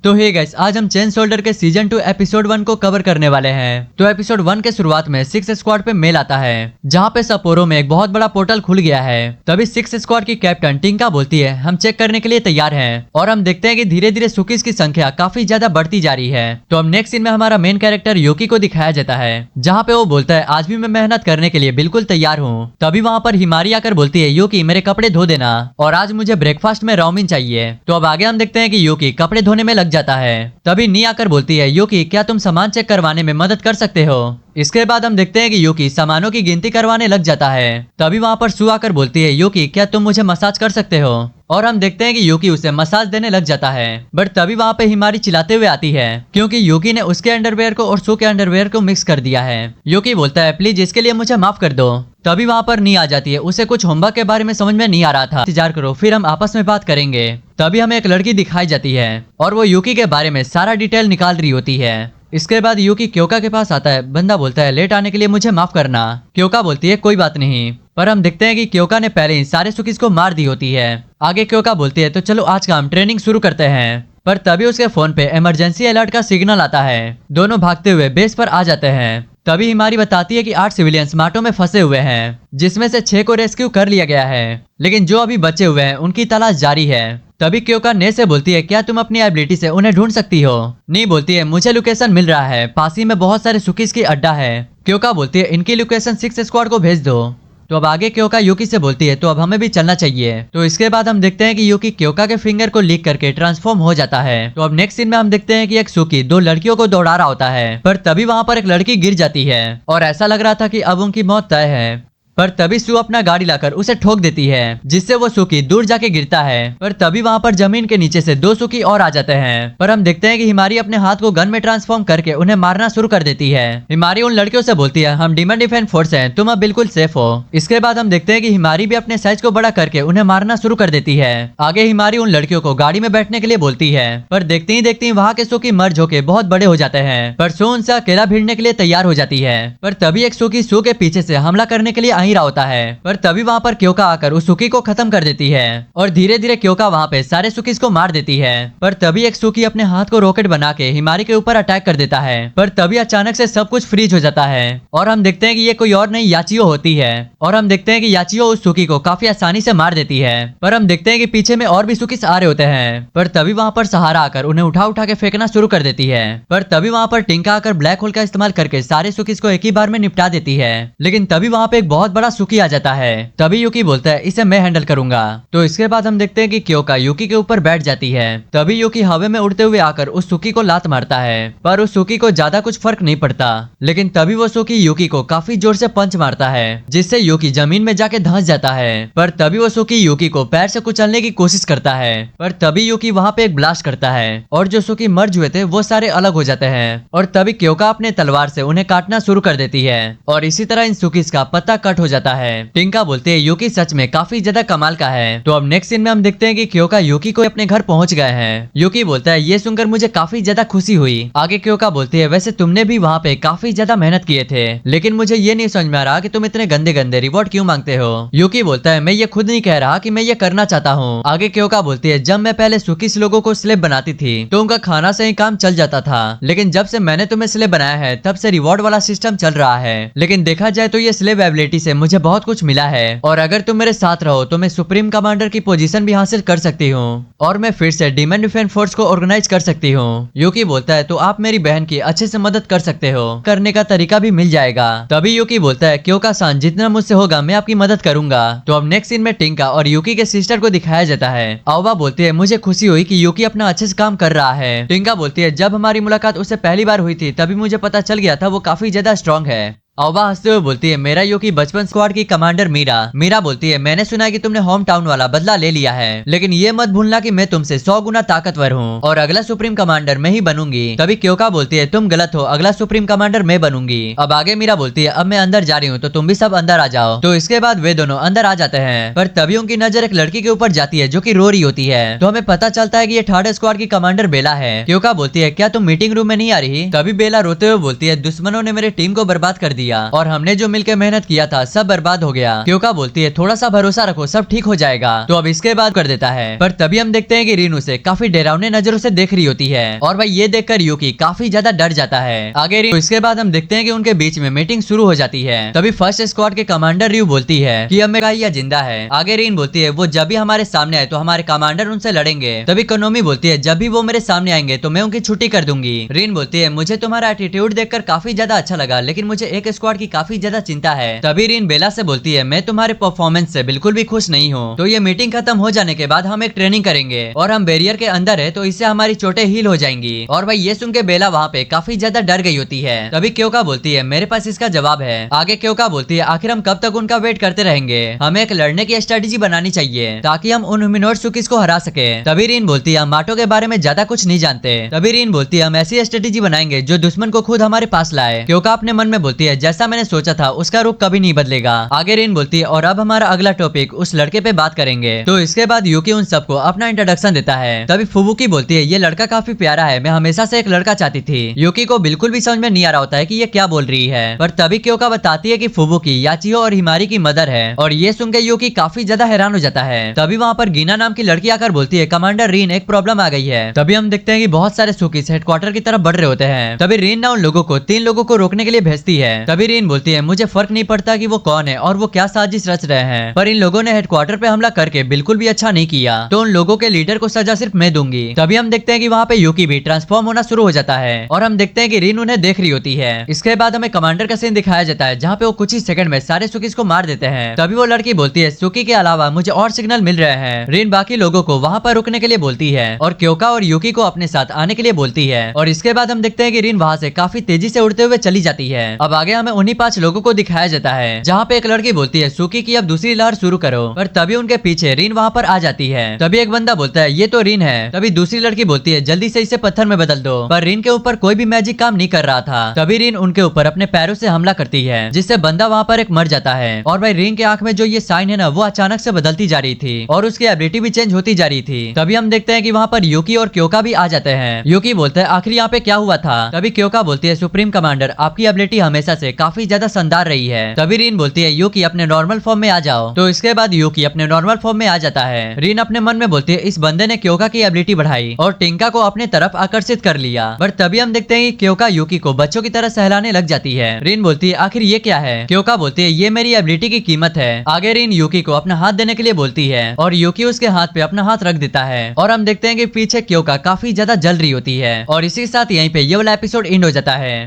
तो hey guys, आज हम चेन सोल्डर के सीजन 2 एपिसोड 1 को कवर करने वाले हैं। तो एपिसोड 1 के शुरुआत में 6 स्क्वाड पे मेल आता है, जहाँ पे सपोरो में एक बहुत बड़ा पोर्टल खुल गया है। तभी 6 स्क्वाड की कैप्टन टिंका बोलती है हम चेक करने के लिए तैयार हैं। और हम देखते हैं कि धीरे धीरे सुकीज की संख्या काफी ज्यादा बढ़ती जा रही है। तो हम नेक्स्ट सीन में हमारा मेन कैरेक्टर यूकी को दिखाया जाता है, जहाँ पे वो बोलता है आज भी मैं मेहनत करने के लिए बिल्कुल तैयार हूँ। तभी वहाँ पर हिमारी आकर बोलती है यूकी मेरे कपड़े धो देना, और आज मुझे ब्रेकफास्ट में राउमिन चाहिए। तो अब आगे हम देखते हैं कि यूकी कपड़े धोने में लग जाता है। तभी नी आकर बोलती है यूकी क्या तुम सामान चेक करवाने में मदद कर सकते हो। इसके बाद हम देखते हैं कि यूकी सामानों की गिनती करवाने लग जाता है। तभी वहाँ पर सू आकर बोलती है यूकी क्या तुम मुझे मसाज कर सकते हो। और हम देखते हैं कि यूकी उसे मसाज देने लग जाता है। बट तभी वहाँ पे हिमारी चिल्लाते हुए आती है, क्योंकि यूकी ने उसके अंडरवेयर को और सू के अंडरवेयर को मिक्स कर दिया है। यूकी बोलता है प्लीज इसके लिए मुझे माफ कर दो। तभी वहाँ पर नी आ जाती है, उसे कुछ होमवर्क के बारे में समझ में नहीं आ रहा था, इंतजार करो फिर हम आपस में बात करेंगे। तभी हमें एक लड़की दिखाई जाती है और वो यूकी के बारे में सारा डिटेल निकाल रही होती है। इसके बाद यूकी क्योका के पास आता है। बंदा बोलता है लेट आने के लिए मुझे माफ करना। क्योका बोलती है कोई बात नहीं। पर हम देखते हैं कि क्योका ने पहले ही सारे सुकीज को मार दी होती है। आगे क्योका बोलती है तो चलो आज का हम ट्रेनिंग शुरू करते हैं। पर तभी उसके फोन पे इमरजेंसी अलर्ट का सिग्नल आता है। दोनों भागते हुए बेस पर आ जाते हैं। तभी हिमारी बताती है कि 8 सिविलियंस मार्टो में फंसे हुए हैं, जिसमें से 6 को रेस्क्यू कर लिया गया है, लेकिन जो अभी बचे हुए हैं उनकी तलाश जारी है। तभी क्योका ने से बोलती है क्या तुम अपनी एबिलिटी से उन्हें ढूंढ सकती हो। नी बोलती है मुझे लोकेशन मिल रहा है, पास ही में बहुत सारे सुकीज की अड्डा है। क्योका बोलती है इनकी लोकेशन 6 स्क्वाड को भेज दो। तो अब आगे क्योका यूकी से बोलती है तो अब हमें भी चलना चाहिए। तो इसके बाद हम देखते हैं कि यूकी क्योका के फिंगर को लीक करके ट्रांसफॉर्म हो जाता है। तो अब नेक्स्ट सीन में हम देखते हैं कि एक सुकी 2 लड़कियों को दौड़ा रहा होता है, पर तभी वहां पर एक लड़की गिर जाती है और ऐसा लग रहा था कि अब उनकी मौत तय है। पर तभी सू अपना गाड़ी लाकर उसे ठोक देती है, जिससे वो सुकी दूर जाके गिरता है। पर तभी वहाँ पर जमीन के नीचे से 2 सुकी और आ जाते हैं। पर हम देखते हैं कि हिमारी अपने हाथ को गन में ट्रांसफॉर्म करके उन्हें मारना शुरू कर देती है। हिमारी उन लड़कियों से बोलती है हम डीमन डिफेंस फोर्स हैं, तुम अब बिल्कुल सेफ हो। इसके बाद हम देखते हैं कि हिमारी भी अपने साइज को बड़ा करके उन्हें मारना शुरू कर देती है। आगे हिमारी उन लड़कियों को गाड़ी में बैठने के लिए बोलती है, पर देखते ही देखते वहाँ के सुकी मर्ज होके बहुत बड़े हो जाते हैं। पर सू उनसे अकेला भिड़ने के लिए तैयार हो जाती है। पर तभी एक सुकी सू के पीछे से हमला करने के लिए आ ही रहा होता है। पर तभी वहाँ पर क्योका आकर उस सुकी को खत्म कर देती है और धीरे धीरे क्योका वहाँ पे सारे सुकीज को मार देती है। पर तभी एक सुकी अपने हाथ को रॉकेट बना के हिमारी के ऊपर अटैक कर देता है। पर तभी अचानक से सब कुछ फ्रीज हो जाता है और हम देखते हैं कि ये कोई और नहीं याचियो होती है। और हम देखते हैं कि याचियो उस सुकी को काफी आसानी से मार देती है। पर हम देखते हैं कि पीछे में और भी सुकीज आ रहे होते हैं। पर तभी वहाँ पर सहारा आकर उन्हें उठा उठा के फेंकना शुरू कर देती है। पर तभी वहाँ पर टिंका आकर ब्लैक होल का इस्तेमाल करके सारे सुकीज को एक ही बार में निपटा देती है। लेकिन तभी वहाँ पे एक बहुत बड़ा सुकी आ जाता है। तभी यूकी बोलता है इसे मैं हैंडल करूंगा। तो इसके बाद हम देखते हैं कि क्योका यूकी के ऊपर बैठ जाती है। तभी यूकी हवा में उड़ते हुए आकर उस सुकी को लात मारता है, पर उस सुकी को ज्यादा कुछ फर्क नहीं पड़ता। लेकिन तभी वो सुकी यूकी को काफी जोर से पंच मारता है, जिससे यूकी जमीन में जाके धंस जाता है। पर तभी वो सुकी यूकी को पैर से कुचलने की कोशिश करता है। पर तभी यूकी वहाँ पे एक ब्लास्ट करता है और जो सुकी मर्ज हुए थे वो सारे अलग हो जाते हैं। और तभी क्योका अपने तलवार से उन्हें काटना शुरू कर देती है और इसी तरह इन सुकीज का पत्ता कट हो जाता है। टिंका बोलते हैं यूकी सच में काफी ज्यादा कमाल का है। तो अब नेक्स्ट सीन में हम देखते हैं कि क्योका यूकी को अपने घर पहुंच गए हैं। यूकी बोलता है ये सुनकर मुझे काफी ज्यादा खुशी हुई। आगे क्योका बोलती है वैसे तुमने भी वहाँ पे काफी ज्यादा मेहनत किए थे, लेकिन मुझे ये नहीं समझ में आ रहा कि तुम इतने गंदे गंदे रिवॉर्ड क्यों मांगते हो। यूकी बोलता है मैं ये खुद नहीं कह रहा कि मैं ये करना चाहता हूँ। आगे क्योका बोलती है जब मैं पहले सुकीस लोगों को स्लेब बनाती थी तो उनका खाना से ही काम चल जाता था, लेकिन जब से मैंने तुम्हें स्लेब बनाया है तब से रिवॉर्ड वाला सिस्टम चल रहा है। लेकिन देखा जाए तो ये स्लेब एबिलिटी से मुझे बहुत कुछ मिला है, और अगर तुम मेरे साथ रहो तो मैं सुप्रीम कमांडर की पोजीशन भी हासिल कर सकती हूँ और मैं फिर से डीमन डिफेंस फोर्स को ऑर्गेनाइज कर सकती हूँ। यूकी बोलता है तो आप मेरी बहन की अच्छे से मदद कर सकते हो, करने का तरीका भी मिल जाएगा। तभी यूकी बोलता है क्योका सान जितना मुझसे होगा मैं आपकी मदद करूंगा। तो अब नेक्स्ट सीन में टिंका और यूकी के सिस्टर को दिखाया जाता है। आवा बोलती है मुझे खुशी हुई कि यूकी अपना अच्छे से काम कर रहा है। टिंका बोलती है जब हमारी मुलाकात उससे पहली बार हुई थी तभी मुझे पता चल गया था वो काफी ज्यादा स्ट्रॉन्ग है। अवा हंसते हुए बोलती है मेरा यूकी बचपन स्क्वाड की कमांडर मीरा। मीरा बोलती है मैंने सुना है कि तुमने होम टाउन वाला बदला ले लिया है, लेकिन ये मत भूलना कि मैं तुमसे 100 गुना ताकतवर हूँ और अगला सुप्रीम कमांडर मैं ही बनूंगी। तभी क्योका बोलती है तुम गलत हो, अगला सुप्रीम कमांडर मैं बनूंगी। अब आगे मीरा बोलती है अब मैं अंदर जा रही हूँ तो तुम भी सब अंदर आ जाओ। तो इसके बाद वे दोनों अंदर आ जाते हैं, पर तभी उनकी नजर एक लड़की के ऊपर जाती है जो की रो रही होती है। तो हमें पता चलता है कि ये 3rd स्क्वाड की कमांडर बेला है। क्योका बोलती है क्या तुम मीटिंग रूम में नहीं आ रही। तभी बेला रोते हुए बोलती है दुश्मनों ने मेरे टीम को बर्बाद कर दिया। लिया और हमने जो मिलकर मेहनत किया था सब बर्बाद हो गया। क्योका बोलती है थोड़ा सा भरोसा रखो, सब ठीक हो जाएगा। तो अब इसके बाद कर देता है, पर तभी हम देखते हैं कि रीन उसे काफी डरावने नजरों से देख रही होती है और भाई ये देखकर यूकी काफी ज्यादा डर जाता है। आगे रीन, तो इसके बाद हम देखते हैं कि उनके बीच में मीटिंग शुरू हो जाती है। तभी फर्स्ट स्क्वाड के कमांडर रियू बोलती है कि अब मेरा या जिंदा है। आगे रीन बोलती है वो जब भी हमारे सामने आए तो हमारे कमांडर उनसे लड़ेंगे। तभी कोनोमी बोलती है जब भी वो मेरे सामने आएंगे तो मैं उनकी छुट्टी कर दूंगी। रीन बोलती है मुझे तुम्हारा एटीट्यूड देखकर काफी ज्यादा अच्छा लगा, लेकिन मुझे एक स्क्वाड की काफी ज्यादा चिंता है। तभी रीन बेला से बोलती है मैं तुम्हारे परफॉर्मेंस से बिल्कुल भी खुश नहीं हूँ। तो ये मीटिंग खत्म हो जाने के बाद हम एक ट्रेनिंग करेंगे और हम बैरियर के अंदर है तो इससे हमारी चोटें हील हो जाएंगी। और भाई ये सुन के बेला वहाँ पे काफी ज्यादा डर गई होती है। तभी क्योका बोलती है मेरे पास इसका जवाब है। आगे क्योका बोलती है आखिर हम कब तक उनका वेट करते रहेंगे, हमें एक लड़ने की स्ट्रेटेजी बनानी चाहिए ताकि हम उन ह्यूमनॉइड सुकीज को हरा सके। तभी रीन बोलती है हम माटो के बारे में ज्यादा कुछ नहीं जानते। तभी रीन बोलती है हम ऐसी स्ट्रेटेजी बनाएंगे जो दुश्मन को खुद हमारे पास लाए। क्योका अपने मन में बोलती है जैसा मैंने सोचा था उसका रुख कभी नहीं बदलेगा। आगे रीन बोलती है और अब हमारा अगला टॉपिक उस लड़के पे बात करेंगे। तो इसके बाद यूकी उन सबको अपना इंट्रोडक्शन देता है। तभी फुबुकी बोलती है ये लड़का काफी प्यारा है, मैं हमेशा से एक लड़का चाहती थी। यूकी को बिल्कुल भी समझ में नहीं आ रहा होता है कि ये क्या बोल रही है, पर तभी क्योका बताती है कि फुबुकी याचियो और हिमारी की मदर है और ये सुनकर यूकी काफी ज्यादा हैरान हो जाता है। तभी वहाँ पर गीना नाम की लड़की आकर बोलती है कमांडर रीन एक प्रॉब्लम आ गई है। तभी हम देखते हैं कि बहुत सारे सुकीस हेडक्वार्टर की तरफ बढ़ रहे होते हैं। तभी रीन ना उन लोगों को 3 लोगों को रोकने के लिए भेजती है। तभी रीन बोलती है मुझे फर्क नहीं पड़ता कि वो कौन है और वो क्या साजिश रच रहे हैं, पर इन लोगों ने हेडक्वार्टर पे हमला करके बिल्कुल भी अच्छा नहीं किया, तो उन लोगों के लीडर को सजा सिर्फ मैं दूंगी। तभी हम देखते हैं कि वहाँ पे यूकी भी ट्रांसफॉर्म होना शुरू हो जाता है और हम देखते हैं कि रीन उन्हें देख रही होती है। इसके बाद हमें कमांडर का सीन दिखाया जाता है जहाँ पे वो कुछ ही सेकंड में सारे सुकीस को मार देते हैं। तभी वो लड़की बोलती है सुकी के अलावा मुझे और सिग्नल मिल रहे हैं। रीन बाकी लोगों को वहाँ पर रुकने के लिए बोलती है और क्योका और यूकी को अपने साथ आने के लिए बोलती है। और इसके बाद हम देखते हैं कि रीन वहाँ से काफी तेजी से उड़ते हुए चली जाती है। अब आगे हमें उन्हीं 5 लोगों को दिखाया जाता है जहाँ पे एक लड़की बोलती है सुकी की अब दूसरी लहर शुरू करो, पर तभी उनके पीछे रीन वहाँ पर आ जाती है। तभी एक बंदा बोलता है ये तो रीन है। तभी दूसरी लड़की बोलती है जल्दी से इसे पत्थर में बदल दो, पर रीन के ऊपर कोई भी मैजिक काम नहीं कर रहा था। तभी रीन उनके ऊपर अपने पैरों से हमला करती है जिससे बंदा वहाँ पर एक मर जाता है। और भाई रीन के आंख में जो ये साइन है ना वो अचानक से बदलती जा रही थी और उसकी एबिलिटी भी चेंज होती जा रही थी। तभी हम देखते हैं कि वहाँ पर यूकी और क्योका भी आ जाते हैं। यूकी बोलता है आखिर यहाँ पे क्या हुआ था। तभी क्योका बोलती है सुप्रीम कमांडर आपकी एबिलिटी हमेशा से काफी ज्यादा शानदार रही है। तभी रीन बोलती है यूकी अपने नॉर्मल फॉर्म में आ जाओ। तो इसके बाद यूकी अपने नॉर्मल फॉर्म में आ जाता है। रीन अपने मन में बोलती है इस बंदे ने क्योका की एबिलिटी बढ़ाई और टिंका को अपने तरफ आकर्षित कर लिया। पर तभी हम देखते हैं कि क्योका यूकी को बच्चों की तरह सहलाने लग जाती है। रीन बोलती है आखिर ये क्या है। क्योका बोलती है ये मेरी एबिलिटी की कीमत है। आगे रीन यूकी को अपना हाथ देने के लिए बोलती है और यूकी उसके हाथ पे अपना हाथ रख देता है और हम देखते हैं कि पीछे क्योका काफी ज्यादा जल रही होती है। और इसी के साथ यहीं पे ये वाला एपिसोड एंड हो जाता है।